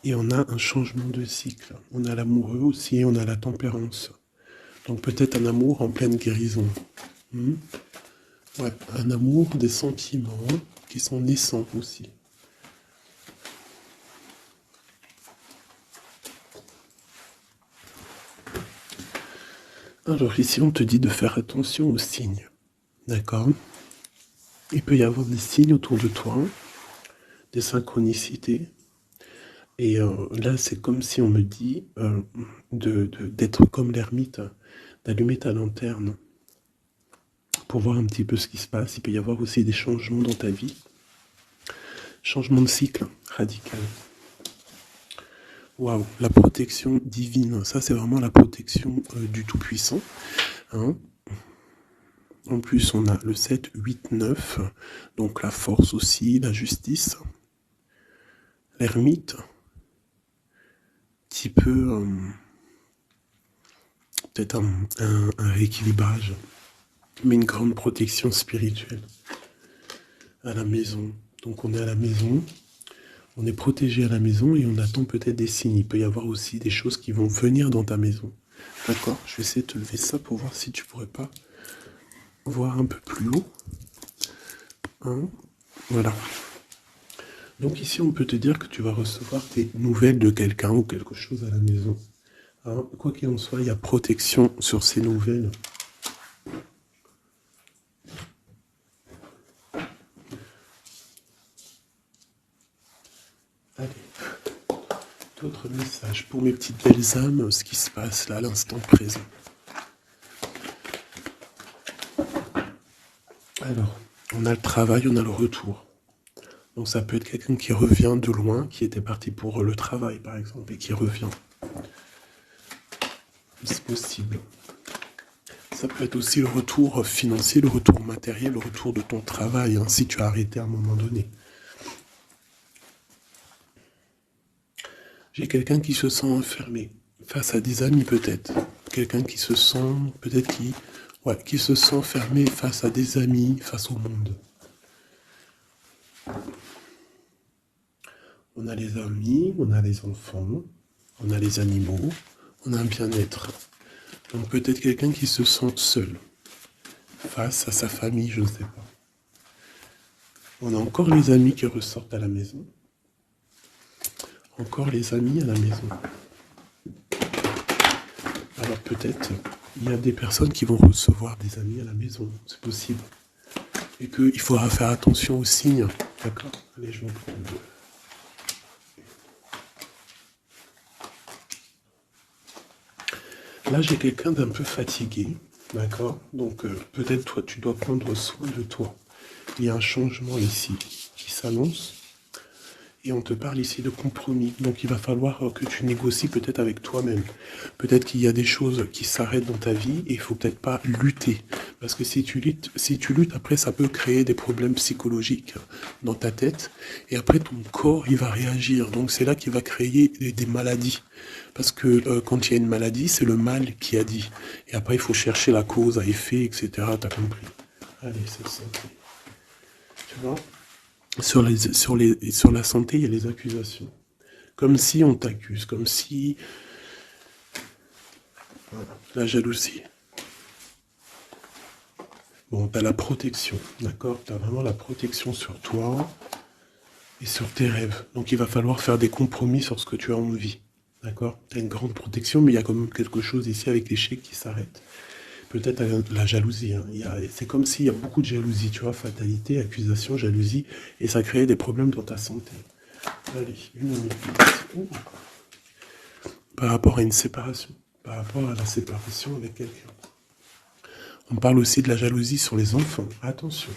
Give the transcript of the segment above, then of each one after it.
Et on a un changement de cycle. On a l'amoureux aussi, on a la tempérance. Donc peut-être un amour en pleine guérison. Hmm. Ouais, un amour, des sentiments qui sont naissants aussi. Alors ici, on te dit de faire attention aux signes. D'accord? Il peut y avoir des signes autour de toi, des synchronicités. Et là, c'est comme si on me dit d'être comme l'ermite, d'allumer ta lanterne pour voir un petit peu ce qui se passe. Il peut y avoir aussi des changements dans ta vie. Changement de cycle radical. Waouh, la protection divine. Ça, c'est vraiment la protection du Tout-Puissant. Hein. En plus, on a le 7, 8, 9. Donc la force aussi, la justice. L'ermite. Petit peu... peut-être un rééquilibrage. Mais une grande protection spirituelle. À la maison. Donc on est à la maison. On est protégé à la maison et on attend peut-être des signes. Il peut y avoir aussi des choses qui vont venir dans ta maison. D'accord? Je vais essayer de te lever ça pour voir si tu pourrais pas voir un peu plus haut. Hein? Voilà. Donc ici, on peut te dire que tu vas recevoir des nouvelles de quelqu'un ou quelque chose à la maison. Hein? Quoi qu'il en soit, il y a protection sur ces nouvelles. Allez. D'autres messages pour mes petites belles âmes, ce qui se passe là à l'instant présent. Alors, on a le travail, on a le retour. Donc ça peut être quelqu'un qui revient de loin, qui était parti pour le travail par exemple, et qui revient. C'est possible. Ça peut être aussi le retour financier, le retour matériel, le retour de ton travail, hein, si tu as arrêté à un moment donné. J'ai quelqu'un qui se sent enfermé, face à des amis peut-être. Quelqu'un qui se sent, peut-être qui se sent fermé face à des amis, face au monde. On a les amis, on a les enfants, on a les animaux, on a un bien-être. Donc peut-être quelqu'un qui se sent seul, face à sa famille, je ne sais pas. On a encore les amis qui ressortent à la maison. Encore les amis à la maison. Alors peut-être il y a des personnes qui vont recevoir des amis à la maison, c'est possible. Et qu'il faudra faire attention aux signes. D'accord? Allez, je vais en prendre deux. Là, j'ai quelqu'un d'un peu fatigué. D'accord? Donc peut-être toi, tu dois prendre soin de toi. Il y a un changement ici qui s'annonce. Et on te parle ici de compromis. Donc il va falloir que tu négocies peut-être avec toi-même. Peut-être qu'il y a des choses qui s'arrêtent dans ta vie et il faut peut-être pas lutter. Parce que si tu luttes, après ça peut créer des problèmes psychologiques dans ta tête. Et après ton corps, il va réagir. Donc c'est là qu'il va créer des maladies. Parce que quand il y a une maladie, c'est le mal qui a dit. Et après il faut chercher la cause à effet, etc. T'as compris? Allez, c'est ça. Tu vois? Sur la santé, il y a les accusations. Comme si on t'accuse, comme si... Voilà, la jalousie. Bon, t'as la protection, d'accord? T'as vraiment la protection sur toi et sur tes rêves. Donc il va falloir faire des compromis sur ce que tu as envie, d'accord? T'as une grande protection, mais il y a quand même quelque chose ici avec l'échec qui s'arrête. Peut-être la jalousie. Hein. C'est comme s'il y a beaucoup de jalousie, tu vois, fatalité, accusation, jalousie, et ça crée des problèmes dans ta santé. Allez, une minute. Par rapport à une séparation, par rapport à la séparation avec quelqu'un. On parle aussi de la jalousie sur les enfants. Attention.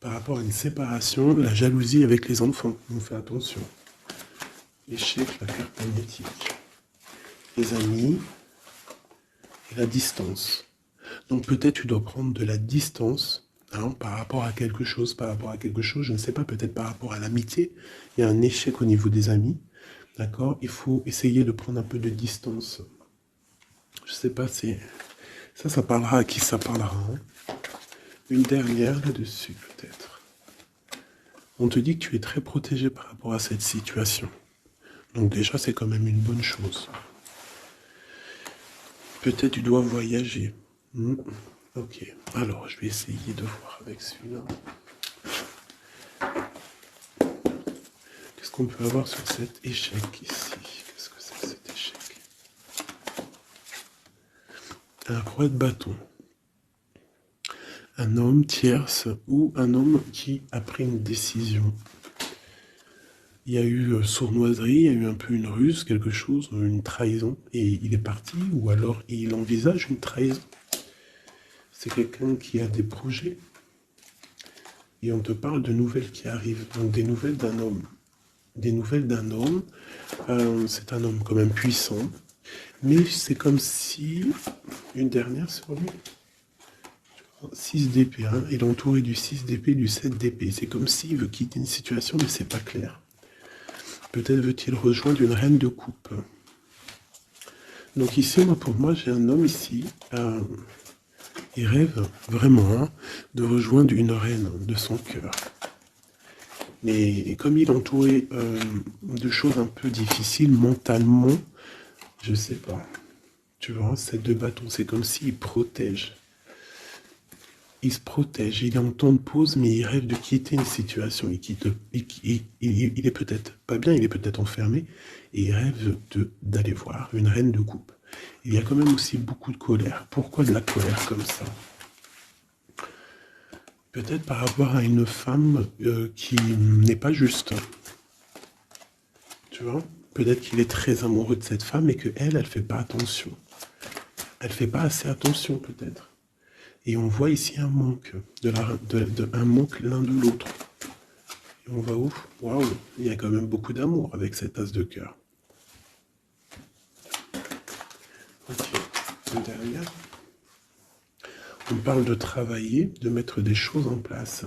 Par rapport à une séparation, la jalousie avec les enfants. On fait attention. L'échec, la carte magnétique. Les amis et la distance. Donc peut-être tu dois prendre de la distance par rapport à quelque chose, je ne sais pas, peut-être par rapport à l'amitié. Il y a un échec au niveau des amis. D'accord? Il faut essayer de prendre un peu de distance. Je sais pas, ça parlera à qui ça parlera. Hein. Une dernière là-dessus, peut-être. On te dit que tu es très protégé par rapport à cette situation. Donc déjà, c'est quand même une bonne chose. Peut-être tu dois voyager. Ok, alors je vais essayer de voir avec celui-là. Qu'est-ce qu'on peut avoir sur cet échec ici? Qu'est-ce que c'est que cet échec? Un roi de bâton. Un homme tierce ou un homme qui a pris une décision. Il y a eu sournoiserie, il y a eu un peu une ruse, quelque chose, une trahison, et il est parti, ou alors il envisage une trahison. C'est quelqu'un qui a des projets, et on te parle de nouvelles qui arrivent, donc des nouvelles d'un homme. Des nouvelles d'un homme, c'est un homme quand même puissant, mais c'est comme si, une dernière sur lui, 6 d'épée, hein, il est entouré du 6 d'épée, du 7 d'épée, c'est comme s'il veut quitter une situation, mais c'est pas clair. Peut-être veut-il rejoindre une reine de coupe. Donc ici, pour moi, j'ai un homme ici, il rêve vraiment de rejoindre une reine de son cœur. Mais comme il est entouré de choses un peu difficiles mentalement, je sais pas. Tu vois, ces deux bâtons, c'est comme s'il protège. Il se protège, il est en temps de pause, mais il rêve de quitter une situation. Il est peut-être pas bien, il est peut-être enfermé, et il rêve d'aller voir une reine de coupe. Il y a quand même aussi beaucoup de colère. Pourquoi de la colère comme ça? Peut-être par rapport à une femme qui n'est pas juste. Tu vois? Peut-être qu'il est très amoureux de cette femme et qu'elle, elle fait pas attention. Elle fait pas assez attention, peut-être. Et on voit ici un manque, un manque l'un de l'autre. Et on va où? Waouh, il y a quand même beaucoup d'amour avec cette as de cœur. Ok, derrière. On parle de travailler, de mettre des choses en place.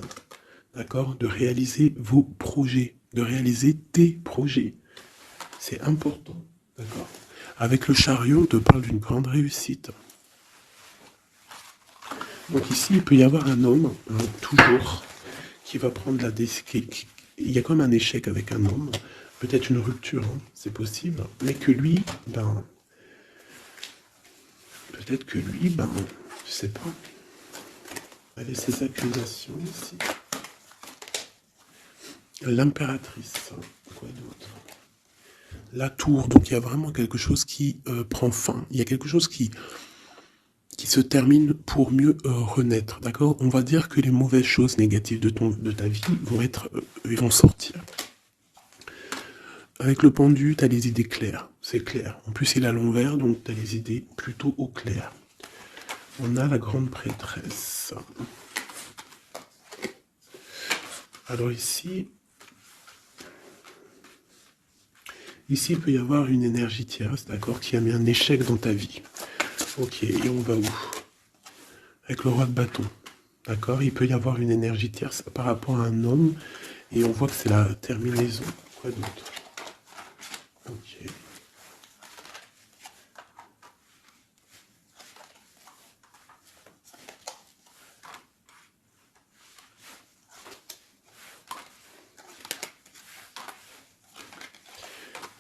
D'accord? De réaliser vos projets, de réaliser tes projets. C'est important. D'accord? Avec le chariot, on te parle d'une grande réussite. Donc ici, il peut y avoir un homme, toujours, qui va prendre la décision. Il y a comme un échec avec un homme, peut-être une rupture, c'est possible, mais que lui, peut-être que lui, je sais pas. Allez, ces accusations ici. L'impératrice, quoi d'autre? La tour, donc il y a vraiment quelque chose qui prend fin. Il y a quelque chose qui se termine pour mieux renaître, d'accord? On va dire que les mauvaises choses négatives de ta vie vont sortir. Avec le pendu, tu as les idées claires, c'est clair. En plus, il est à l'envers, donc tu as les idées plutôt au clair. On a la grande prêtresse. Alors ici, il peut y avoir une énergie tierce, d'accord, qui a mis un échec dans ta vie. Ok, et on va où? Avec le roi de bâton, d'accord? Il peut y avoir une énergie tierce par rapport à un homme, et on voit que c'est la terminaison. Quoi d'autre? Ok.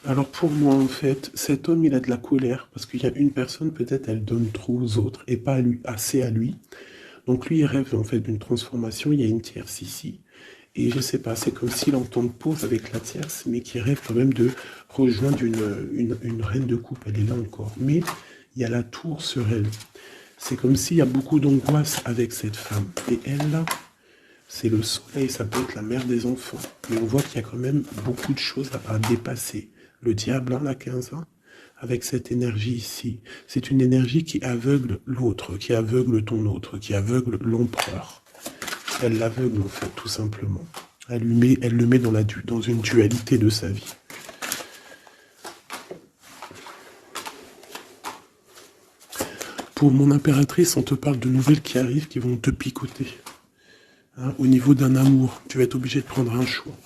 Alors pour moi, en fait, cet homme, il a de la colère, parce qu'il y a une personne, peut-être, elle donne trop aux autres, et pas assez à lui. Donc lui, il rêve, en fait, d'une transformation, il y a une tierce ici, et je sais pas, c'est comme s'il entend de pause avec la tierce, mais qui rêve quand même de rejoindre une reine de coupe, elle est là encore. Mais il y a la tour sur elle. C'est comme s'il y a beaucoup d'angoisse avec cette femme. Et elle, là, c'est le soleil, ça peut être la mère des enfants. Mais on voit qu'il y a quand même beaucoup de choses à dépasser. Le diable, la 15 ans, avec cette énergie ici, c'est une énergie qui aveugle l'autre, qui aveugle ton autre, qui aveugle l'empereur. Elle l'aveugle, en fait, tout simplement. Elle le met dans une dualité de sa vie. Pour mon impératrice, on te parle de nouvelles qui arrivent, qui vont te picoter. Au niveau d'un amour, tu vas être obligé de prendre un choix.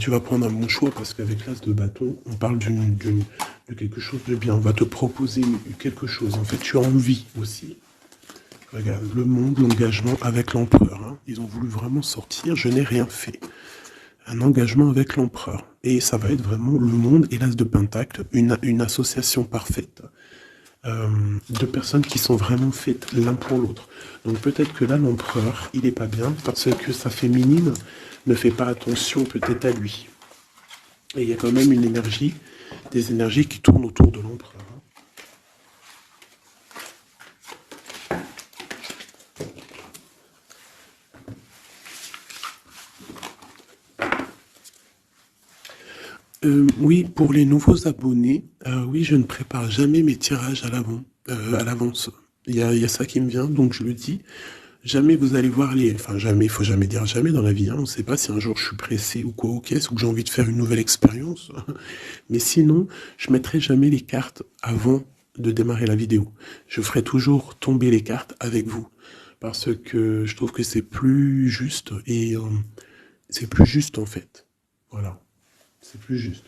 Tu vas prendre un bon choix parce qu'avec l'as de bâton, on parle de quelque chose de bien. On va te proposer quelque chose. En fait, tu as envie aussi. Regarde, le monde, l'engagement avec l'empereur. Hein. Ils ont voulu vraiment sortir, je n'ai rien fait. Un engagement avec l'empereur. Et ça va être vraiment le monde et l'as de Pentacle, une association parfaite. De personnes qui sont vraiment faites l'un pour l'autre. Donc peut-être que là, l'empereur, il n'est pas bien parce que sa féminine ne fait pas attention peut-être à lui. Et il y a quand même une énergie, des énergies qui tournent autour de l'empereur. Oui, pour les nouveaux abonnés, oui, je ne prépare jamais mes tirages à l'avance. Il y a ça qui me vient, donc je le dis. Jamais vous allez voir les... Enfin, jamais, il faut jamais dire jamais dans la vie. Hein. On ne sait pas si un jour je suis pressé ou quoi aux caisses ou que j'ai envie de faire une nouvelle expérience. Mais sinon, je mettrai jamais les cartes avant de démarrer la vidéo. Je ferai toujours tomber les cartes avec vous. Parce que je trouve que c'est plus juste et c'est plus juste en fait. Voilà. C'est plus juste.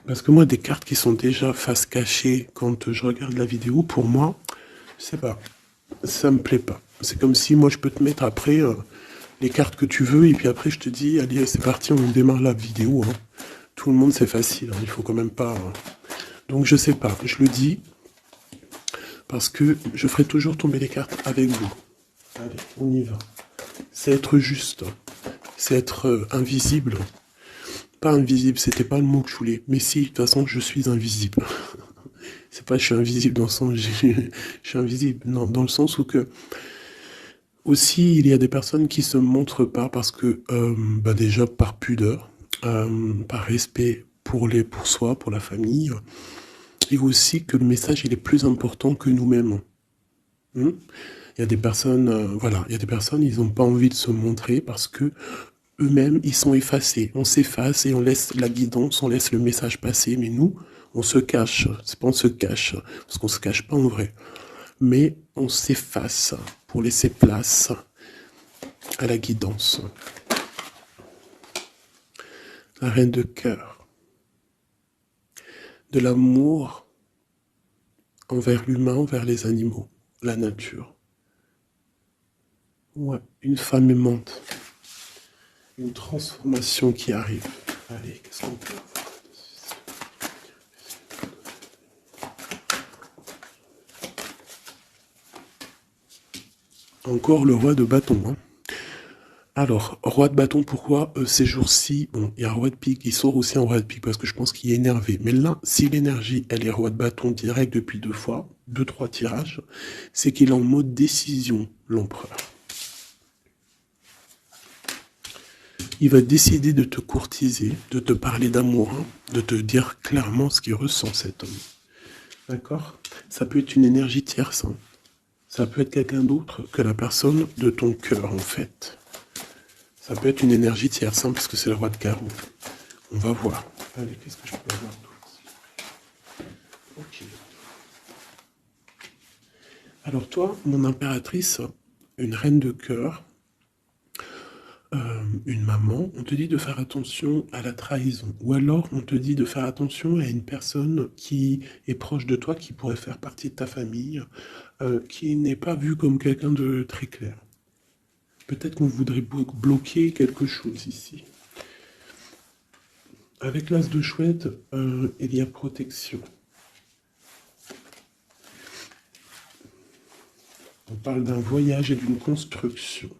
Parce que moi, des cartes qui sont déjà face cachée quand je regarde la vidéo, pour moi, je sais pas, ça me plaît pas. C'est comme si moi, je peux te mettre après les cartes que tu veux, et puis après, je te dis, allez, c'est parti, on démarre la vidéo. Hein. Tout le monde, c'est facile, hein, il faut quand même pas... Donc, je sais pas, je le dis, parce que je ferai toujours tomber les cartes avec vous. Allez, on y va. C'est être juste, c'est être invisible. Pas invisible, c'était pas le mot que je voulais. Mais si, de toute façon, je suis invisible. C'est pas je suis invisible dans le sens je suis invisible. Non, dans le sens où que aussi il y a des personnes qui se montrent pas parce que déjà par pudeur, par respect pour soi, pour la famille, et aussi que le message il est plus important que nous-mêmes. Il y a des personnes, voilà, il y a des personnes, ils n'ont pas envie de se montrer parce que eux-mêmes, ils sont effacés. On s'efface et on laisse la guidance, on laisse le message passer. Mais nous, on se cache. C'est pas on se cache, parce qu'on se cache pas en vrai. Mais on s'efface pour laisser place à la guidance. La reine de cœur. De l'amour envers l'humain, envers les animaux, la nature. Ouais, une femme aimante. Une transformation qui arrive. Allez, qu'est-ce qu'on peut avoir? Encore le roi de bâton. Hein. Alors, roi de bâton, pourquoi ces jours-ci, bon, il y a roi de pique, il sort aussi un roi de pique parce que je pense qu'il est énervé. Mais là, si l'énergie, elle est roi de bâton direct depuis 2 fois, 2-3 tirages, c'est qu'il est en mode décision, l'empereur. Il va décider de te courtiser, de te parler d'amour, hein, de te dire clairement ce qu'il ressent cet homme. D'accord? Ça peut être une énergie tierce. Hein. Ça peut être quelqu'un d'autre que la personne de ton cœur, en fait. Ça peut être une énergie tierce, hein, parce que c'est le roi de carreau. On va voir. Allez, qu'est-ce que je peux avoir d'autre? Ok. Alors toi, mon impératrice, une reine de cœur, une maman, on te dit de faire attention à la trahison. Ou alors, on te dit de faire attention à une personne qui est proche de toi, qui pourrait faire partie de ta famille, qui n'est pas vue comme quelqu'un de très clair. Peut-être qu'on voudrait bloquer quelque chose ici. Avec l'as de chouette, il y a protection. On parle d'un voyage et d'une construction.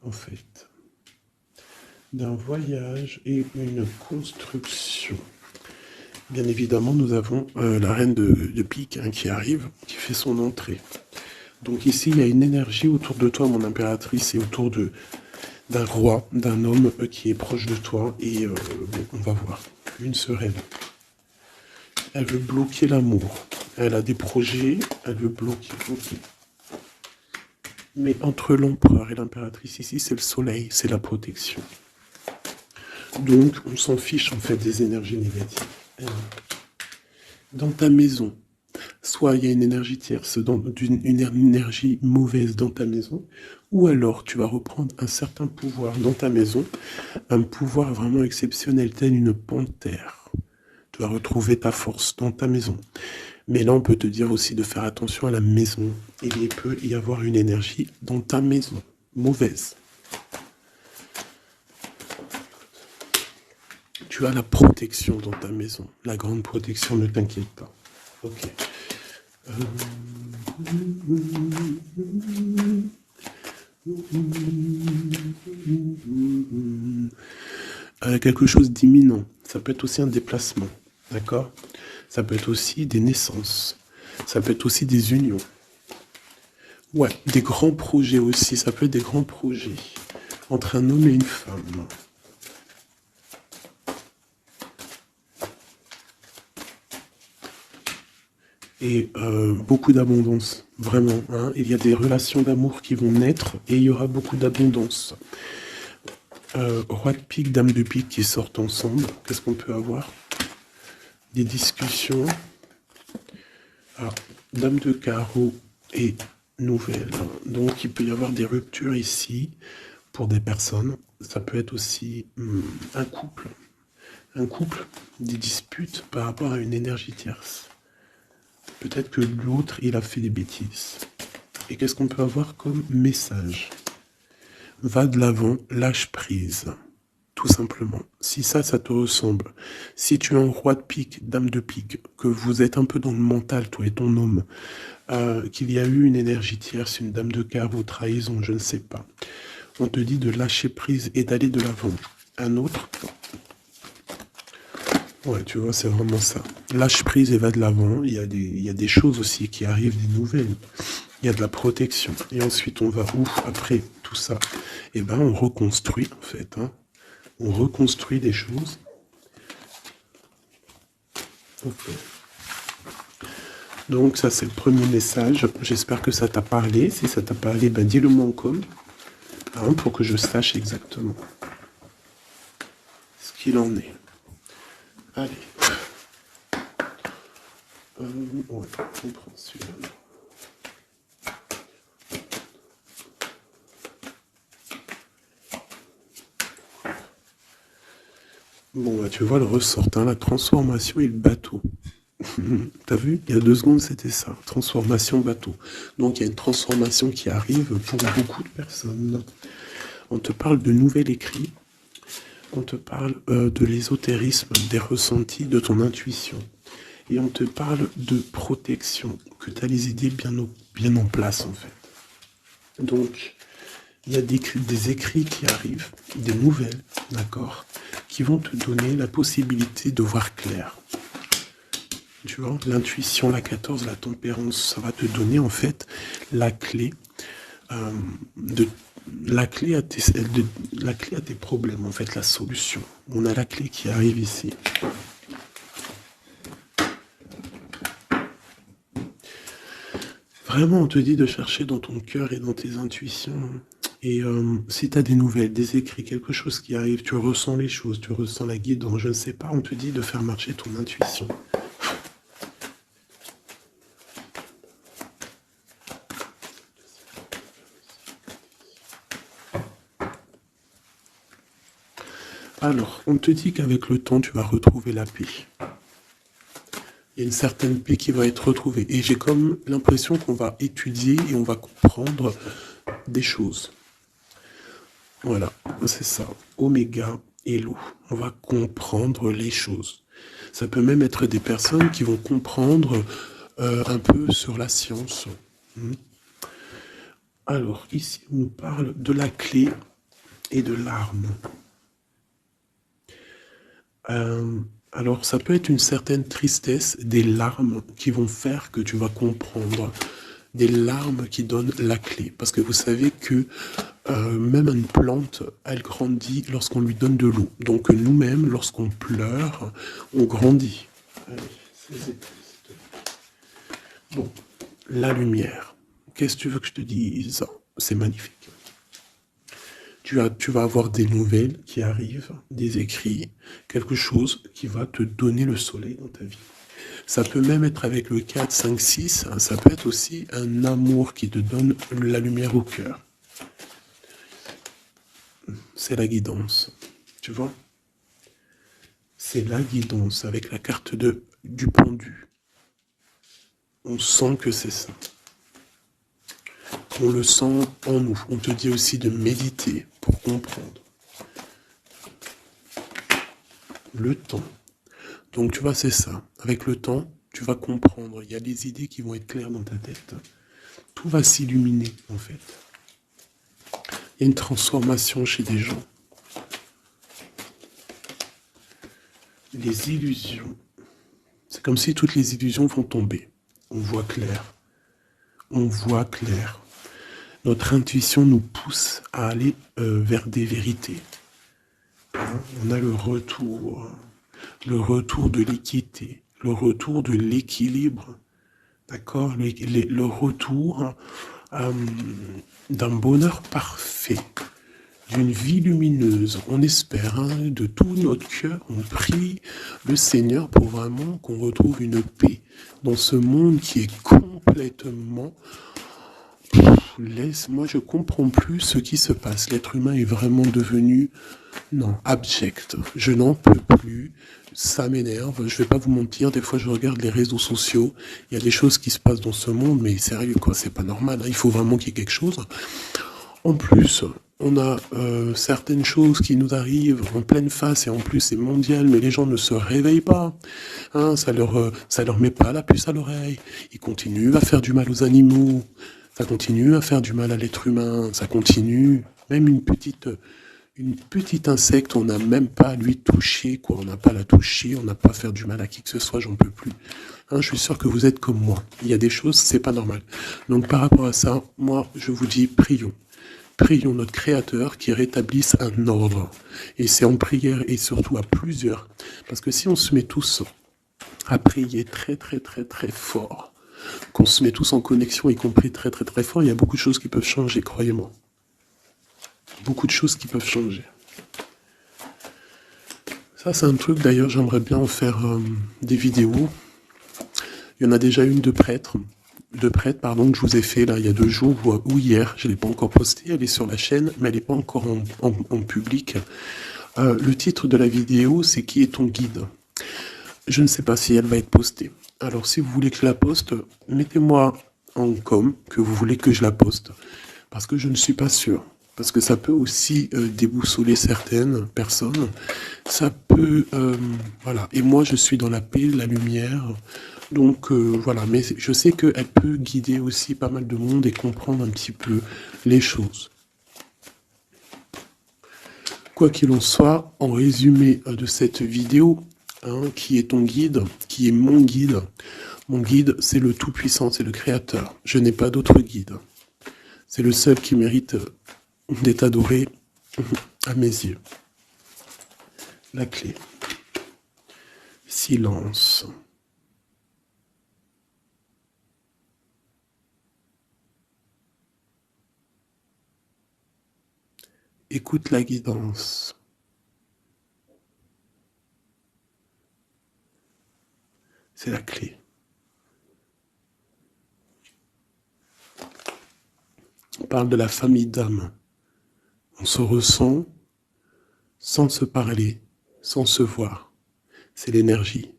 En fait, d'un voyage et une construction. Bien évidemment, nous avons la reine de pique hein, qui arrive, qui fait son entrée. Donc ici, il y a une énergie autour de toi, mon impératrice, et autour d'un roi, d'un homme qui est proche de toi. Et bon, on va voir. Une sereine. Elle veut bloquer l'amour. Elle a des projets, elle veut bloquer. Okay. Mais entre l'empereur et l'impératrice, ici, c'est le soleil, c'est la protection. Donc, on s'en fiche, en fait, des énergies négatives. Dans ta maison, soit il y a une énergie tierce, une énergie mauvaise dans ta maison, ou alors tu vas reprendre un certain pouvoir dans ta maison, un pouvoir vraiment exceptionnel, tel une panthère. Tu vas retrouver ta force dans ta maison. Mais là, on peut te dire aussi de faire attention à la maison. Il peut y avoir une énergie dans ta maison, mauvaise. Tu as la protection dans ta maison. La grande protection, ne t'inquiète pas. Ok. Quelque chose d'imminent. Ça peut être aussi un déplacement. D'accord? Ça peut être aussi des naissances. Ça peut être aussi des unions. Ouais, des grands projets aussi. Ça peut être des grands projets entre un homme et une femme. Et beaucoup d'abondance, vraiment. Hein. Il y a des relations d'amour qui vont naître et il y aura beaucoup d'abondance. Roi de pique, dame de pique qui sortent ensemble. Qu'est-ce qu'on peut avoir? Des discussions. Alors, dame de carreau et nouvelle. Donc, il peut y avoir des ruptures ici pour des personnes. Ça peut être aussi un couple. Un couple, des disputes par rapport à une énergie tierce. Peut-être que l'autre, il a fait des bêtises. Et qu'est-ce qu'on peut avoir comme message? Va de l'avant, lâche prise. Tout simplement. Si ça te ressemble, si tu es un roi de pique, dame de pique, que vous êtes un peu dans le mental, toi et ton homme, qu'il y a eu une énergie tierce, une dame de carreau, trahison, je ne sais pas, on te dit de lâcher prise et d'aller de l'avant. Un autre, ouais, tu vois, c'est vraiment ça. Lâche prise et va de l'avant. Il y a des choses aussi qui arrivent, des nouvelles. Il y a de la protection. Et ensuite, on va où après tout ça? Eh ben, on reconstruit, en fait. Hein. On reconstruit des choses. Okay. Donc, ça, c'est le premier message. J'espère que ça t'a parlé. Si ça t'a parlé, ben, dis-le moi en com. Hein, pour que je sache exactement ce qu'il en est. Allez. Ouais, on prend celui-là. Bon, bah, tu vois le ressort, hein, la transformation et le bateau. T'as vu? Il y a 2 secondes, c'était ça. Transformation bateau. Donc, il y a une transformation qui arrive pour beaucoup de personnes. On te parle de nouvel écrit. On te parle de l'ésotérisme, des ressentis, de ton intuition. Et on te parle de protection, que tu as les idées bien en place, en fait. Donc, il y a des écrits qui arrivent, des nouvelles, d'accord, qui vont te donner la possibilité de voir clair. Tu vois, l'intuition, la 14, la tempérance, ça va te donner en fait la clé la clé à tes problèmes, en fait, la solution. On a la clé qui arrive ici. Vraiment, on te dit de chercher dans ton cœur et dans tes intuitions. Et si tu as des nouvelles, des écrits, quelque chose qui arrive, tu ressens les choses, tu ressens la guidance, je ne sais pas, on te dit de faire marcher ton intuition. Alors, on te dit qu'avec le temps, tu vas retrouver la paix. Il y a une certaine paix qui va être retrouvée. Et j'ai comme l'impression qu'on va étudier et on va comprendre des choses. Voilà, c'est ça. Oméga et l'eau. On va comprendre les choses. Ça peut même être des personnes qui vont comprendre un peu sur la science. Alors, ici, on nous parle de la clé et de l'arme. Alors, ça peut être une certaine tristesse, des larmes qui vont faire que tu vas comprendre. Des larmes qui donnent la clé. Parce que vous savez que même une plante, elle grandit lorsqu'on lui donne de l'eau. Donc nous-mêmes, lorsqu'on pleure, on grandit. Allez, bon, la lumière. Qu'est-ce que tu veux que je te dise? C'est magnifique. Tu vas avoir des nouvelles qui arrivent, des écrits, quelque chose qui va te donner le soleil dans ta vie. Ça peut même être avec le 4, 5, 6, hein, ça peut être aussi un amour qui te donne la lumière au cœur. C'est la guidance, tu vois? C'est la guidance avec la carte du pendu. On sent que c'est ça. On le sent en nous. On te dit aussi de méditer pour comprendre. Le temps. Donc tu vois, c'est ça. Avec le temps, tu vas comprendre. Il y a des idées qui vont être claires dans ta tête. Tout va s'illuminer, en fait. Il y a une transformation chez des gens. Les illusions. C'est comme si toutes les illusions vont tomber. On voit clair. On voit clair. Notre intuition nous pousse à aller vers des vérités. Hein, on a le retour de l'équité, le retour de l'équilibre, d'accord, le retour d'un bonheur parfait, d'une vie lumineuse. On espère, hein, de tout notre cœur, on prie le Seigneur pour vraiment qu'on retrouve une paix dans ce monde qui est complètement... Moi je comprends plus ce qui se passe. L'être humain est vraiment devenu, non, abject. Je n'en peux plus. Ça m'énerve. Je vais pas vous mentir. Des fois, je regarde les réseaux sociaux. Il y a des choses qui se passent dans ce monde, mais sérieux, quoi. C'est pas normal. Hein. Il faut vraiment qu'il y ait quelque chose. En plus, on a certaines choses qui nous arrivent en pleine face et en plus c'est mondial, mais les gens ne se réveillent pas. Hein, ça leur met pas la puce à l'oreille. Ils continuent à faire du mal aux animaux. Ça continue à faire du mal à l'être humain, ça continue. Même une petite insecte, on n'a même pas à lui toucher, quoi. On n'a pas à la toucher, on n'a pas à faire du mal à qui que ce soit, j'en peux plus. Hein, je suis sûr que vous êtes comme moi. Il y a des choses, c'est pas normal. Donc par rapport à ça, moi, je vous dis, prions. Prions notre Créateur qui rétablisse un ordre. Et c'est en prière et surtout à plusieurs. Parce que si on se met tous à prier très très très très fort, qu'on se met tous en connexion, y compris très très très fort, il y a beaucoup de choses qui peuvent changer, croyez-moi. Beaucoup de choses qui peuvent changer. Ça, c'est un truc, d'ailleurs, j'aimerais bien en faire des vidéos. Il y en a déjà une de prêtre, pardon, que je vous ai fait là il y a 2 jours ou hier. Je ne l'ai pas encore postée, elle est sur la chaîne, mais elle n'est pas encore en public. Le titre de la vidéo, c'est « Qui est ton guide ?» Je ne sais pas si elle va être postée. Alors, si vous voulez que je la poste, mettez-moi en com que vous voulez que je la poste. Parce que je ne suis pas sûr. Parce que ça peut aussi déboussoler certaines personnes. Ça peut... voilà. Et moi, je suis dans la paix, la lumière. Donc, voilà. Mais je sais qu'elle peut guider aussi pas mal de monde et comprendre un petit peu les choses. Quoi qu'il en soit, en résumé de cette vidéo... Hein, qui est ton guide, qui est mon guide. Mon guide, c'est le Tout-Puissant, c'est le Créateur. Je n'ai pas d'autre guide. C'est le seul qui mérite d'être adoré à mes yeux. La clé. Silence. Écoute la guidance. C'est la clé. On parle de la famille d'âme. On se ressent sans se parler, sans se voir. C'est l'énergie.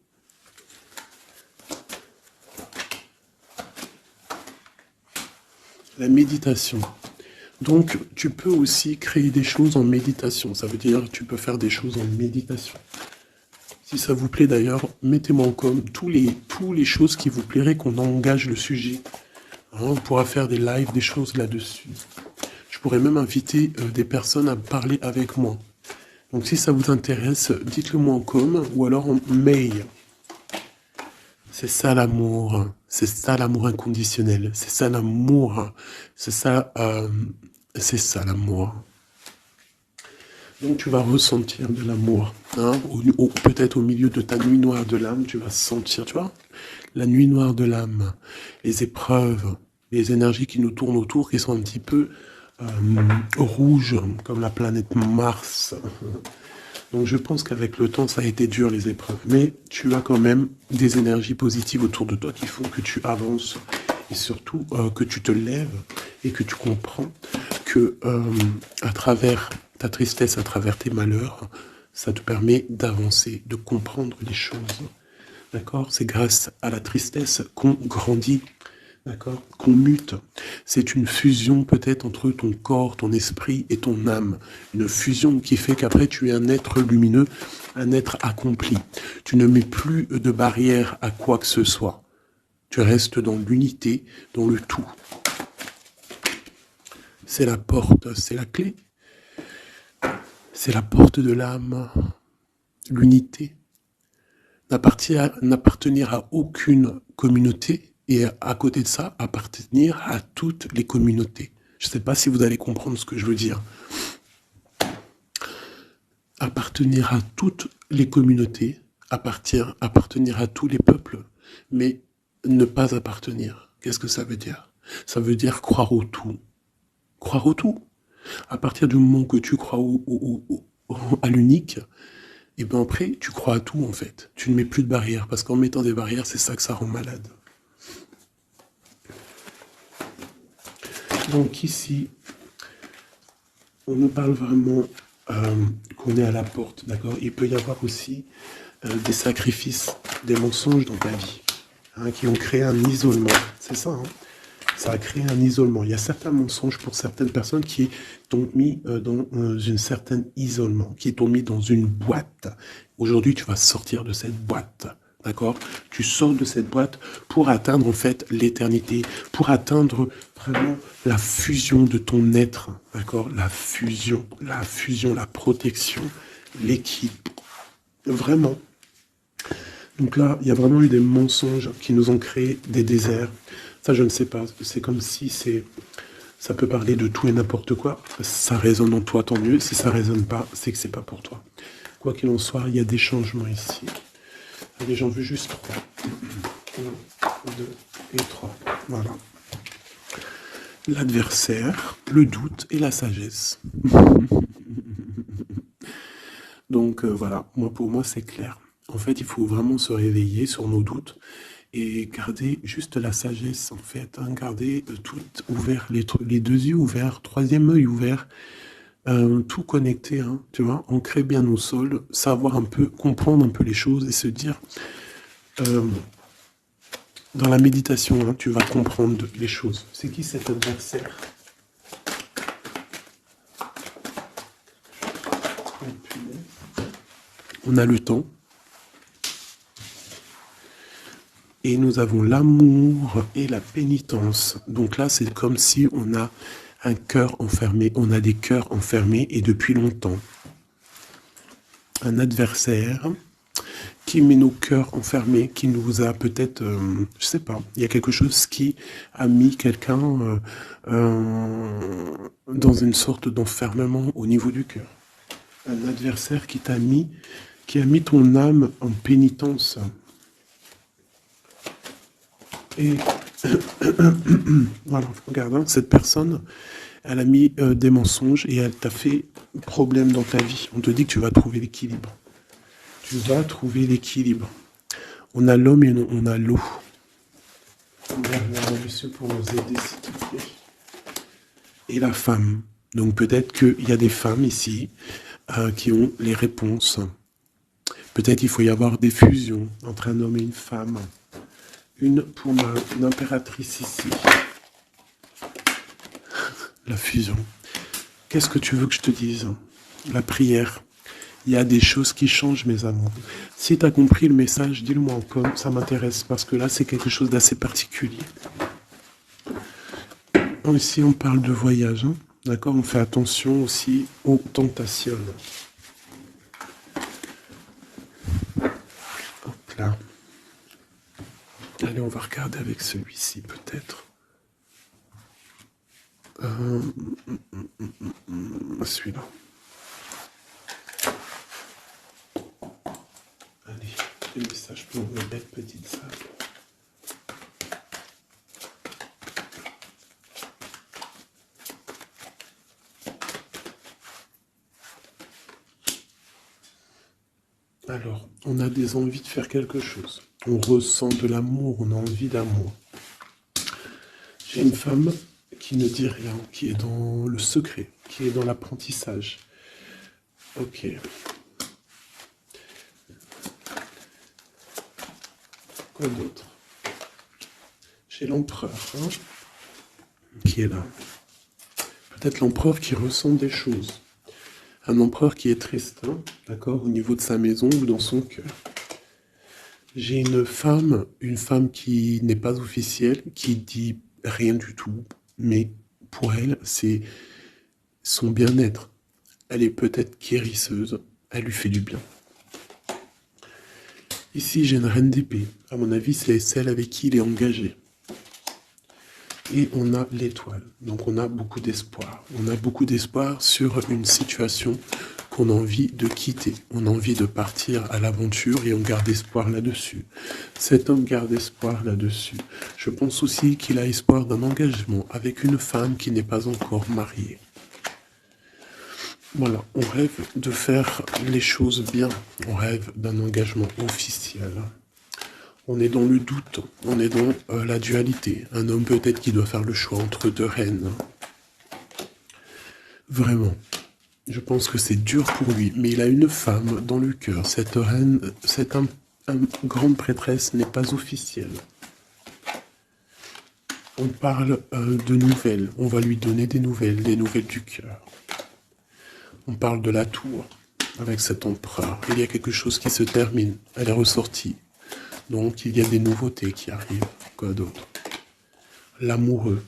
La méditation. Donc, tu peux aussi créer des choses en méditation. Ça veut dire que tu peux faire des choses en méditation. Si ça vous plaît d'ailleurs, mettez-moi en com tous les choses qui vous plairaient qu'on engage le sujet. Hein, on pourra faire des lives, des choses là-dessus. Je pourrais même inviter des personnes à parler avec moi. Donc si ça vous intéresse, dites-le moi en com ou alors en mail. C'est ça l'amour. C'est ça l'amour inconditionnel. C'est ça l'amour. C'est ça l'amour. Donc tu vas ressentir de l'amour, hein, peut-être au milieu de ta nuit noire de l'âme, tu vas sentir, tu vois, la nuit noire de l'âme, les épreuves, les énergies qui nous tournent autour, qui sont un petit peu rouges, comme la planète Mars. Donc je pense qu'avec le temps, ça a été dur les épreuves, mais tu as quand même des énergies positives autour de toi qui font que tu avances, et surtout que tu te lèves, et que tu comprends que à travers ta tristesse, à travers tes malheurs, ça te permet d'avancer, de comprendre les choses, D'accord? C'est grâce à la tristesse qu'on grandit. D'accord? Qu'on mute. C'est une fusion peut-être entre ton corps, ton esprit et ton âme. Une fusion qui fait qu'après tu es un être lumineux, un être accompli. Tu ne mets plus de barrière à quoi que ce soit. Tu restes dans l'unité, dans le tout. C'est la porte, c'est la clé. C'est la porte de l'âme. L'unité. N'appartenir à aucune communauté et à côté de ça, appartenir à toutes les communautés. Je ne sais pas si vous allez comprendre ce que je veux dire. Appartenir à toutes les communautés, appartenir à tous les peuples, mais ne pas appartenir. Qu'est-ce que ça veut dire? Ça veut dire croire au tout. Croire au tout. À partir du moment que tu crois à l'unique, et bien après, tu crois à tout en fait. Tu ne mets plus de barrières, parce qu'en mettant des barrières, c'est ça que ça rend malade. Donc ici, on nous parle vraiment qu'on est à la porte, d'accord? Il peut y avoir aussi des sacrifices, des mensonges dans ta vie, hein, qui ont créé un isolement. C'est ça, hein? Ça a créé un isolement. Il y a certains mensonges pour certaines personnes qui t'ont mis dans une certaine isolement, qui t'ont mis dans une boîte. Aujourd'hui, tu vas sortir de cette boîte. D'accord? Tu sors de cette boîte pour atteindre en fait l'éternité, pour atteindre vraiment la fusion de ton être. D'accord? La fusion, la protection, l'équilibre. Vraiment. Donc là, il y a vraiment eu des mensonges qui nous ont créé des déserts. Ça, je ne sais pas. C'est comme si ça peut parler de tout et n'importe quoi. Ça résonne en toi, tant mieux. Si ça résonne pas, c'est que c'est pas pour toi. Quoi qu'il en soit, il y a des changements ici. Allez, j'en veux juste 3. 1, 2 et 3. Voilà. L'adversaire, le doute et la sagesse. Donc voilà, pour moi c'est clair. En fait, il faut vraiment se réveiller sur nos doutes et garder juste la sagesse, en fait. Hein, garder tout ouvert, les deux yeux ouverts, troisième œil ouvert, tout connecté, hein, tu vois, ancrer bien au sol, savoir un peu, comprendre un peu les choses et se dire, dans la méditation, hein, tu vas comprendre les choses. C'est qui cet adversaire? On a le temps. Et nous avons l'amour et la pénitence. Donc là, c'est comme si on a un cœur enfermé. On a des cœurs enfermés et depuis longtemps. Un adversaire qui met nos cœurs enfermés, qui nous a peut-être, je sais pas, il y a quelque chose qui a mis quelqu'un dans une sorte d'enfermement au niveau du cœur. Un adversaire qui a mis ton âme en pénitence. Et voilà, regarde, hein, cette personne, elle a mis des mensonges et elle t'a fait problème dans ta vie. On te dit que tu vas trouver l'équilibre. Tu vas trouver l'équilibre. On a l'homme et on a l'eau. Monsieur, pour nous aider, s'il te plaît. Et la femme. Donc peut-être qu'il y a des femmes ici qui ont les réponses. Peut-être qu'il faut y avoir des fusions entre un homme et une femme. Une pour une impératrice ici. La fusion. Qu'est-ce que tu veux que je te dise? La prière. Il y a des choses qui changent, mes amours. Si tu as compris le message, dis-le-moi encore. Ça m'intéresse parce que là, c'est quelque chose d'assez particulier. Ici, on parle de voyage. Hein, d'accord? On fait attention aussi aux tentations. Hop là. Allez, on va regarder avec celui-ci, peut-être. Celui-là. Allez, le message pour une belle petite salle. Alors, on a des envies de faire quelque chose. On ressent de l'amour, on a envie d'amour. J'ai une femme qui ne dit rien, qui est dans le secret, qui est dans l'apprentissage. Ok. Quoi d'autre? J'ai l'empereur, hein, qui est là. Peut-être l'empereur qui ressent des choses. Un empereur qui est triste, hein, d'accord, au niveau de sa maison ou dans son cœur. J'ai une femme qui n'est pas officielle, qui dit rien du tout, mais pour elle, c'est son bien-être. Elle est peut-être guérisseuse, elle lui fait du bien. Ici, j'ai une reine d'épée. À mon avis, c'est celle avec qui il est engagé. Et on a l'étoile. Donc on a beaucoup d'espoir. On a beaucoup d'espoir sur une situation qu'on a envie de quitter. On a envie de partir à l'aventure et on garde espoir là-dessus. Cet homme garde espoir là-dessus. Je pense aussi qu'il a espoir d'un engagement avec une femme qui n'est pas encore mariée. Voilà, on rêve de faire les choses bien. On rêve d'un engagement officiel. On est dans le doute, on est dans la dualité. Un homme peut-être qui doit faire le choix entre deux reines. Vraiment. Je pense que c'est dur pour lui, mais il a une femme dans le cœur. Cette reine, cette grande prêtresse n'est pas officielle. On parle de nouvelles, on va lui donner des nouvelles du cœur. On parle de la tour avec cet empereur. Il y a quelque chose qui se termine, elle est ressortie. Donc il y a des nouveautés qui arrivent. Quoi d'autre? L'amoureux.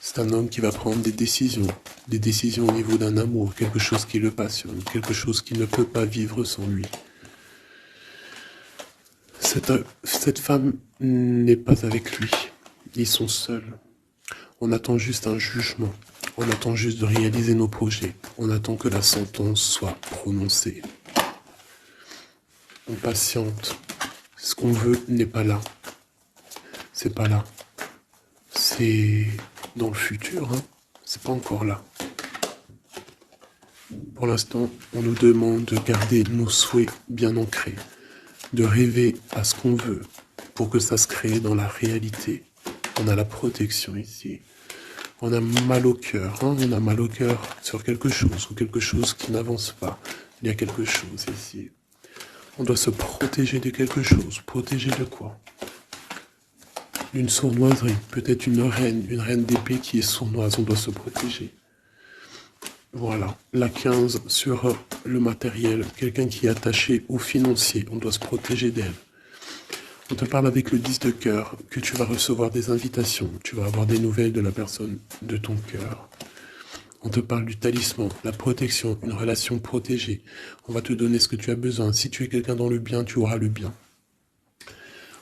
C'est un homme qui va prendre des décisions au niveau d'un amour, quelque chose qui le passionne, quelque chose qu'il ne peut pas vivre sans lui. Cette femme n'est pas avec lui, ils sont seuls. On attend juste un jugement, on attend juste de réaliser nos projets, on attend que la sentence soit prononcée. On patiente, ce qu'on veut n'est pas là, c'est pas là, c'est dans le futur, hein. C'est pas encore là. Pour l'instant, on nous demande de garder nos souhaits bien ancrés, de rêver à ce qu'on veut pour que ça se crée dans la réalité. On a la protection ici. On a mal au cœur, hein, on a mal au cœur sur quelque chose ou quelque chose qui n'avance pas. Il y a quelque chose ici. On doit se protéger de quelque chose. Protéger de quoi? Une sournoiserie, peut-être une reine d'épée qui est sournoise, on doit se protéger. Voilà, la 15 sur le matériel, quelqu'un qui est attaché au financier, on doit se protéger d'elle. On te parle avec le 10 de cœur, que tu vas recevoir des invitations, tu vas avoir des nouvelles de la personne de ton cœur. On te parle du talisman, la protection, une relation protégée. On va te donner ce que tu as besoin. Si tu es quelqu'un dans le bien, tu auras le bien.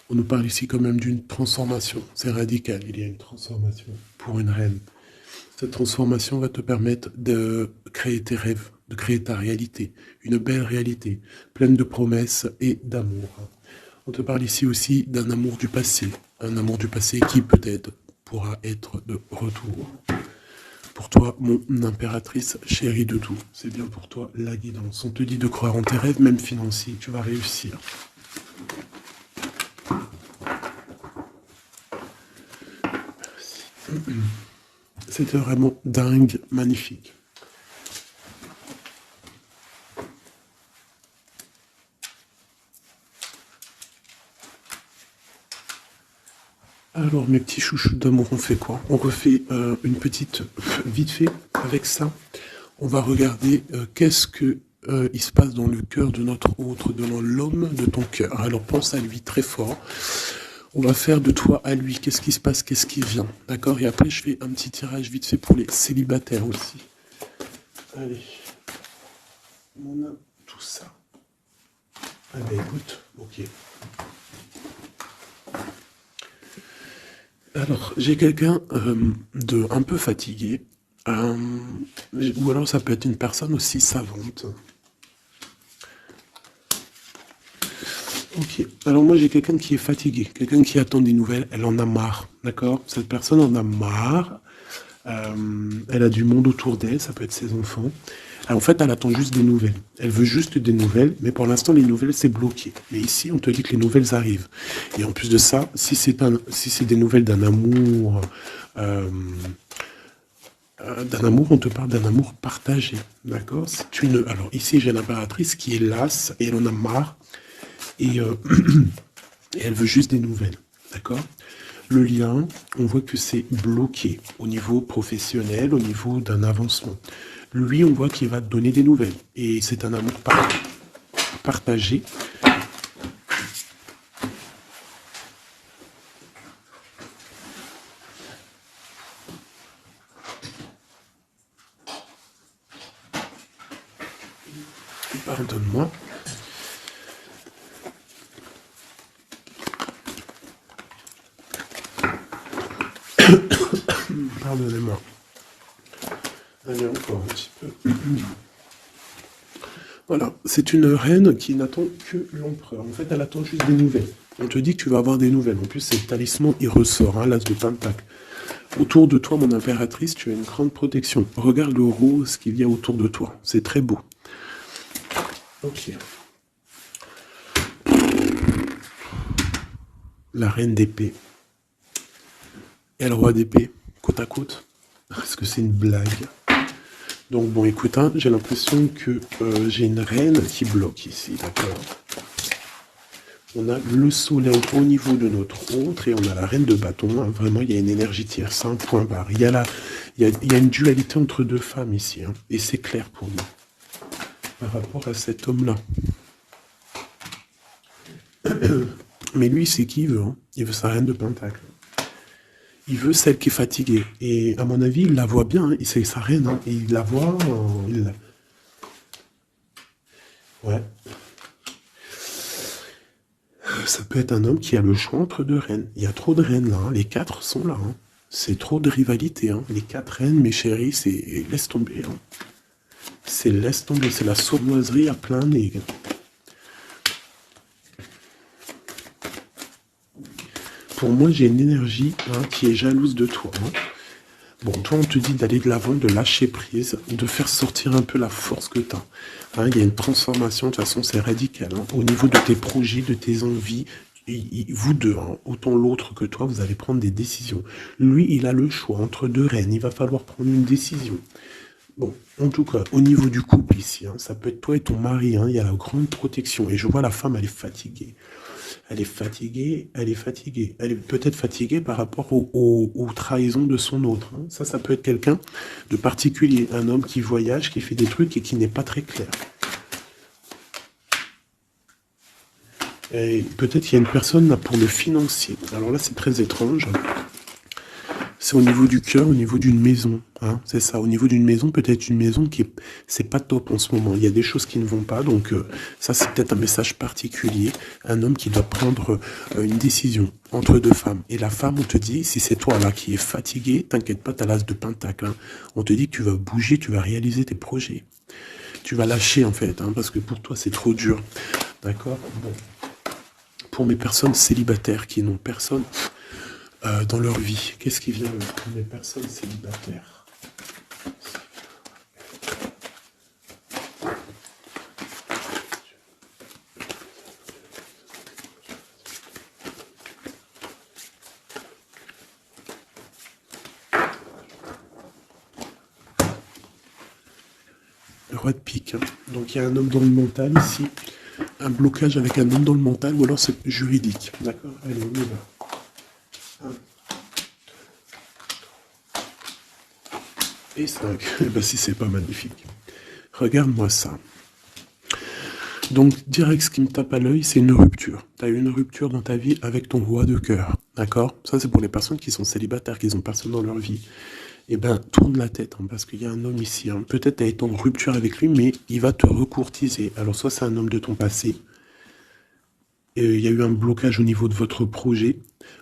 On nous parle ici quand même d'une transformation. C'est radical, il y a une transformation pour une reine. Cette transformation va te permettre de créer tes rêves, de créer ta réalité. Une belle réalité, pleine de promesses et d'amour. On te parle ici aussi d'un amour du passé. Un amour du passé qui peut-être pourra être de retour. Pour toi, mon impératrice chérie de tout. C'est bien pour toi la guidance. On te dit de croire en tes rêves, même financiers. Tu vas réussir. C'était vraiment dingue, magnifique. Alors, mes petits chouchous d'amour, on fait quoi? On refait une petite, vite fait, avec ça. On va regarder qu'est-ce que il se passe dans le cœur de notre autre, dans l'homme de ton cœur. Alors, pense à lui très fort. On va faire de toi à lui. Qu'est-ce qui se passe? Qu'est-ce qui vient? D'accord? Et après, je fais un petit tirage vite fait pour les célibataires aussi. Allez. On a tout ça. Ah ben écoute, ok. Alors, j'ai quelqu'un de un peu fatigué. Ou alors ça peut être une personne aussi savante. Ok, alors moi j'ai quelqu'un qui est fatigué, quelqu'un qui attend des nouvelles, elle en a marre, d'accord? Cette personne en a marre, elle a du monde autour d'elle, ça peut être ses enfants. Alors, en fait, elle attend juste des nouvelles. Elle veut juste des nouvelles, mais pour l'instant, les nouvelles, c'est bloqué. Mais ici, on te dit que les nouvelles arrivent. Et en plus de ça, si c'est des nouvelles d'un amour, on te parle d'un amour partagé, d'accord? Alors ici, j'ai l'impératrice qui est lasse et elle en a marre. Et Et elle veut juste des nouvelles, d'accord? Le lien, on voit que c'est bloqué au niveau professionnel, au niveau d'un avancement. Lui, on voit qu'il va te donner des nouvelles. Et c'est un amour partagé. Pardonne-moi. Pardonnez-moi. Allez, encore un petit peu. Voilà, c'est une reine qui n'attend que l'empereur. En fait, elle attend juste des nouvelles. On te dit que tu vas avoir des nouvelles. En plus, c'est le talisman, il ressort, hein, l'as de pentacle. Autour de toi, mon impératrice, tu as une grande protection. Regarde le rose qu'il y a autour de toi. C'est très beau. Ok. La reine d'épée. Et le roi d'épée, côte à côte. Est-ce que c'est une blague? Donc bon, écoute, hein, j'ai l'impression que j'ai une reine qui bloque ici, d'accord? On a le soleil au niveau de notre autre et on a la reine de bâton. Hein. Vraiment, il y a une énergie tierce, un point barre. Il y a une dualité entre deux femmes ici. Hein, et c'est clair pour nous. Par rapport à cet homme-là. Mais lui, c'est qui il veut. Hein. Il veut sa reine de pentacle. Il veut celle qui est fatiguée. Et à mon avis, il la voit bien. Hein. C'est sa reine. Hein. Et il la voit. Ouais. Ça peut être un homme qui a le choix entre deux reines. Il y a trop de reines là. Hein. Les quatre sont là. Hein. C'est trop de rivalité. Hein. Les quatre reines, mes chéris, c'est laisse tomber. Hein. C'est laisse tomber. C'est la sournoiserie à plein nez. Pour moi, j'ai une énergie qui est jalouse de toi. Hein. Bon, toi, on te dit d'aller de l'avant, de lâcher prise, de faire sortir un peu la force que tu as. Hein, il y a une transformation, de toute façon, c'est radical. Hein, au niveau de tes projets, de tes envies, vous deux, hein, autant l'autre que toi, vous allez prendre des décisions. Lui, il a le choix entre deux reines. Il va falloir prendre une décision. Bon, en tout cas, au niveau du couple ici, hein, ça peut être toi et ton mari. Hein, il y a la grande protection. Et je vois la femme, elle est fatiguée. Elle est fatiguée, elle est fatiguée. Elle est peut-être fatiguée par rapport aux trahisons de son autre. Hein. Ça peut être quelqu'un de particulier. Un homme qui voyage, qui fait des trucs et qui n'est pas très clair. Et peut-être qu'il y a une personne là pour le financier. Alors là, c'est très étrange. C'est au niveau du cœur, au niveau d'une maison. Hein, c'est ça, au niveau d'une maison, peut-être une maison qui c'est pas top en ce moment. Il y a des choses qui ne vont pas, donc ça c'est peut-être un message particulier. Un homme qui doit prendre une décision entre deux femmes. Et la femme, on te dit, si c'est toi là qui es fatigué, t'inquiète pas, t'as l'as de pentacle. Hein. On te dit que tu vas bouger, tu vas réaliser tes projets. Tu vas lâcher en fait, hein, parce que pour toi c'est trop dur. D'accord? Bon. Pour mes personnes célibataires qui n'ont personne dans leur vie. Qu'est-ce qui vient pour les personnes célibataires? Le roi de pique. Hein. Donc il y a un homme dans le mental ici. Un blocage avec un homme dans le mental ou alors c'est juridique. D'accord? Allez, on y va. Et 5. Eh ben si c'est pas magnifique. Regarde-moi ça. Donc, direct, ce qui me tape à l'œil, c'est une rupture. Tu as eu une rupture dans ta vie avec ton roi de cœur. D'accord? Ça, c'est pour les personnes qui sont célibataires, qui n'ont personne dans leur vie. Eh ben, tourne la tête, hein, parce qu'il y a un homme ici. Hein. Peut-être tu as été en rupture avec lui, mais il va te recourtiser. Alors, soit c'est un homme de ton passé, il y a eu un blocage au niveau de votre projet,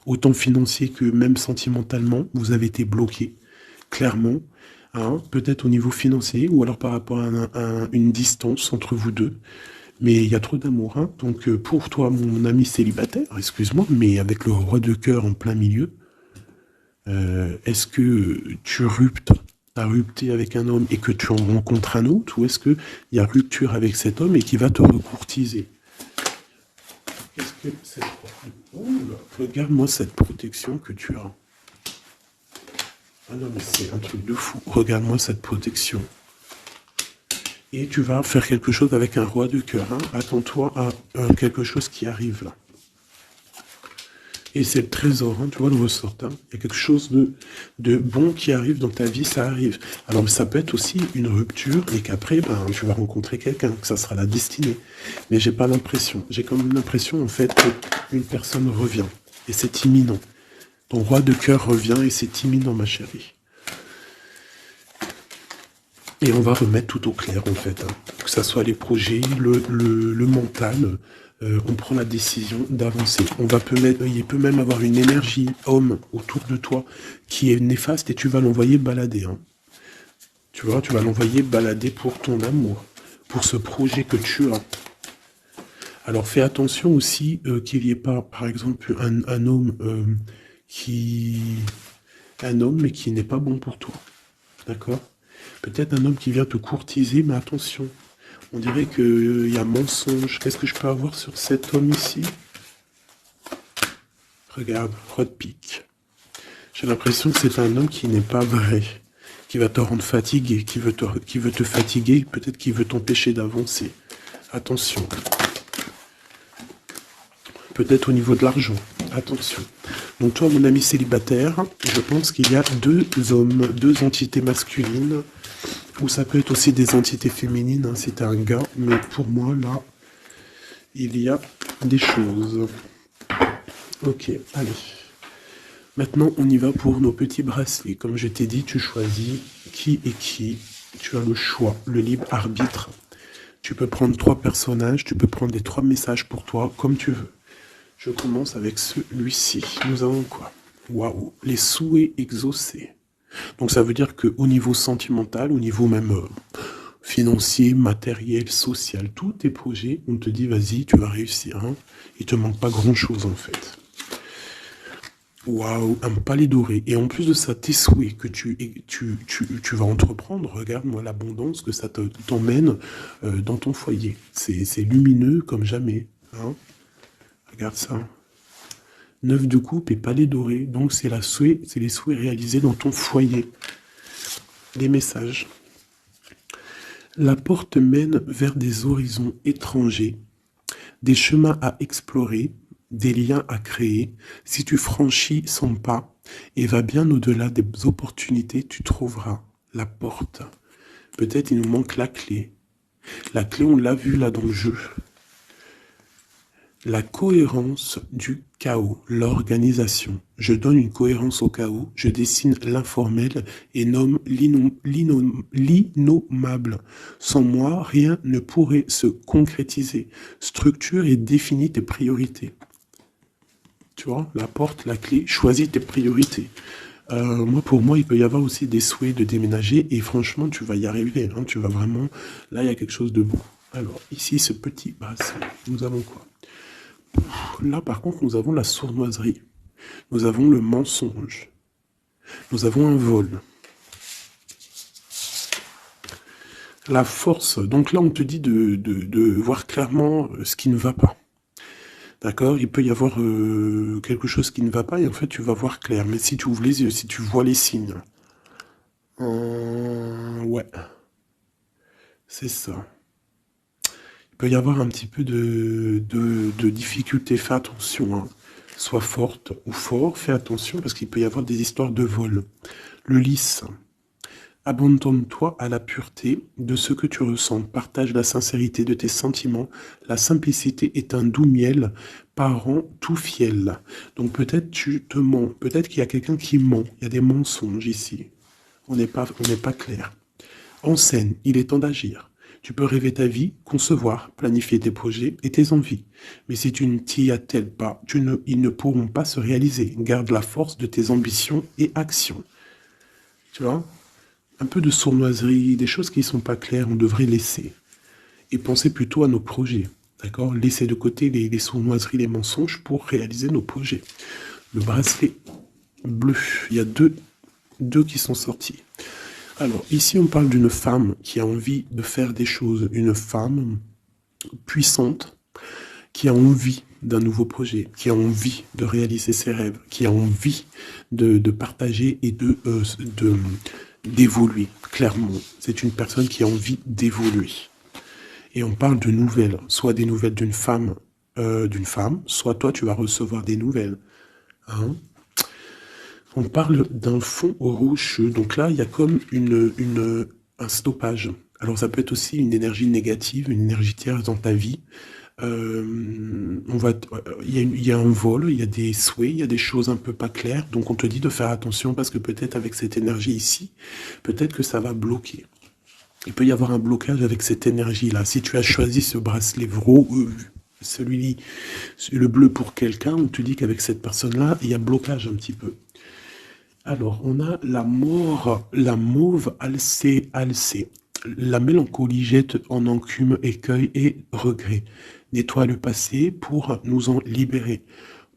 autant financier que même sentimentalement, vous avez été bloqué, clairement. Hein, peut-être au niveau financier, ou alors par rapport à une distance entre vous deux. Mais il y a trop d'amour. Hein. Donc pour toi, mon ami célibataire, excuse-moi, mais avec le roi de cœur en plein milieu, est-ce que tu as rupté avec un homme et que tu en rencontres un autre, ou est-ce qu'il y a rupture avec cet homme et qui va te recourtiser? Qu'est-ce que c'est? Oh là, regarde-moi cette protection que tu as. Ah non, mais c'est un truc de fou. Regarde-moi cette protection. Et tu vas faire quelque chose avec un roi de cœur. Hein. Attends-toi à quelque chose qui arrive là. Et c'est le trésor, hein, tu vois, le ressort. Hein. Il y a quelque chose de bon qui arrive dans ta vie, ça arrive. Alors ça peut être aussi une rupture et qu'après, ben, tu vas rencontrer quelqu'un, que ça sera la destinée. Mais j'ai pas l'impression. J'ai quand même l'impression, en fait, qu'une personne revient. Et c'est imminent. Ton roi de cœur revient et c'est imminent, ma chérie. Et on va remettre tout au clair, en fait. Hein. Que ça soit les projets, le mental, on prend la décision d'avancer. Il peut même avoir une énergie homme autour de toi qui est néfaste et tu vas l'envoyer balader. Hein. Tu vois, tu vas l'envoyer balader pour ton amour, pour ce projet que tu as. Alors fais attention aussi qu'il n'y ait pas, par exemple, un homme un homme mais qui n'est pas bon pour toi. D'accord? Peut-être un homme qui vient te courtiser, mais attention. On dirait qu'il y a mensonge. Qu'est-ce que je peux avoir sur cet homme ici? Regarde, Rod Pick. J'ai l'impression que c'est un homme qui n'est pas vrai, qui va te rendre fatigué, qui veut te fatiguer, peut-être qu'il veut t'empêcher d'avancer. Attention. Peut-être au niveau de l'argent. Attention. Donc toi, mon ami célibataire, je pense qu'il y a deux hommes, deux entités masculines, ou ça peut être aussi des entités féminines, hein, si t'es un gars, mais pour moi, là, il y a des choses. Ok, allez. Maintenant, on y va pour nos petits bracelets. Comme je t'ai dit, tu choisis qui est qui. Tu as le choix, le libre arbitre. Tu peux prendre 3 personnages, tu peux prendre les 3 messages pour toi, comme tu veux. Je commence avec celui-ci. Nous avons quoi? Waouh, les souhaits exaucés. Donc ça veut dire qu'au niveau sentimental, au niveau même financier, matériel, social, tous tes projets, on te dit vas-y, tu vas réussir. Hein. Il te manque pas grand-chose en fait. Waouh, un palais doré. Et en plus de ça, tes souhaits que tu vas entreprendre, regarde-moi l'abondance que ça t'emmène dans ton foyer. C'est lumineux comme jamais. Hein. Regarde ça. 9 de coupe et palais doré. Donc c'est les souhaits réalisés dans ton foyer. Les messages. La porte mène vers des horizons étrangers, des chemins à explorer, des liens à créer. Si tu franchis son pas et vas bien au-delà des opportunités, tu trouveras la porte. Peut-être il nous manque la clé. La clé, on l'a vu là dans le jeu. La cohérence du chaos, l'organisation. Je donne une cohérence au chaos, je dessine l'informel et nomme l'innommable. Sans moi, rien ne pourrait se concrétiser. Structure et définis tes priorités. Tu vois, la porte, la clé, choisis tes priorités. Pour moi, il peut y avoir aussi des souhaits de déménager et franchement, tu vas y arriver. Hein, tu vas vraiment... Là, il y a quelque chose de beau. Alors, ici, ce petit bracelet, nous avons quoi? Là, par contre, nous avons la sournoiserie. Nous avons le mensonge. Nous avons un vol. La force. Donc là, on te dit de voir clairement ce qui ne va pas. D'accord? Il peut y avoir quelque chose qui ne va pas et en fait, tu vas voir clair. Mais si tu ouvres les yeux, si tu vois les signes. Ouais. C'est ça. Il peut y avoir un petit peu de difficulté. Fais attention. Hein. Sois forte ou fort. Fais attention parce qu'il peut y avoir des histoires de vol. Le lys. Abandonne-toi à la pureté de ce que tu ressens. Partage la sincérité de tes sentiments. La simplicité est un doux miel, parent tout fiel. Donc peut-être tu te mens. Peut-être qu'il y a quelqu'un qui ment. Il y a des mensonges ici. On n'est pas clair. En scène, il est temps d'agir. Tu peux rêver ta vie, concevoir, planifier tes projets et tes envies. Mais si tu ne t'y attelles pas, ils ne pourront pas se réaliser. Garde la force de tes ambitions et actions. Tu vois ? Un peu de sournoiserie, des choses qui ne sont pas claires, on devrait laisser. Et penser plutôt à nos projets. D'accord? Laisser de côté les sournoiseries, les mensonges pour réaliser nos projets. Le bracelet bleu, il y a deux qui sont sortis. Alors, ici, on parle d'une femme qui a envie de faire des choses. Une femme puissante qui a envie d'un nouveau projet, qui a envie de réaliser ses rêves, qui a envie de partager et d'évoluer, clairement. C'est une personne qui a envie d'évoluer. Et on parle de nouvelles, soit des nouvelles d'une femme, soit toi, tu vas recevoir des nouvelles. Hein. On parle d'un fond rocheux. Donc là, il y a comme un stoppage. Alors ça peut être aussi une énergie négative, une énergie tierce dans ta vie. Il y a un vol, il y a des souhaits, il y a des choses un peu pas claires. Donc on te dit de faire attention parce que peut-être avec cette énergie ici, peut-être que ça va bloquer. Il peut y avoir un blocage avec cette énergie-là. Si tu as choisi ce bracelet celui le bleu pour quelqu'un, on te dit qu'avec cette personne-là, il y a blocage un petit peu. Alors, on a la mort, la mauve alcée. La mélancolie jette en enclume, écueil et regret. Nettoie le passé pour nous en libérer.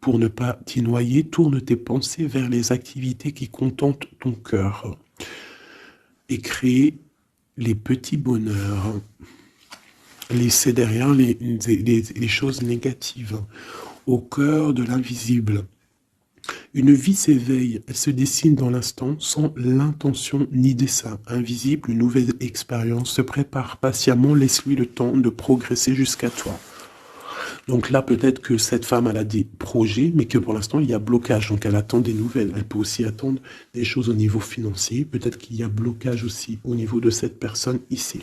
Pour ne pas t'y noyer, tourne tes pensées vers les activités qui contentent ton cœur. Et crée les petits bonheurs. Laissez derrière les choses négatives. Au cœur de l'invisible. Une vie s'éveille, elle se dessine dans l'instant, sans l'intention ni dessein. Invisible, une nouvelle expérience se prépare patiemment, laisse-lui le temps de progresser jusqu'à toi. Donc là, peut-être que cette femme, elle a des projets, mais que pour l'instant, il y a blocage. Donc elle attend des nouvelles. Elle peut aussi attendre des choses au niveau financier. Peut-être qu'il y a blocage aussi au niveau de cette personne ici.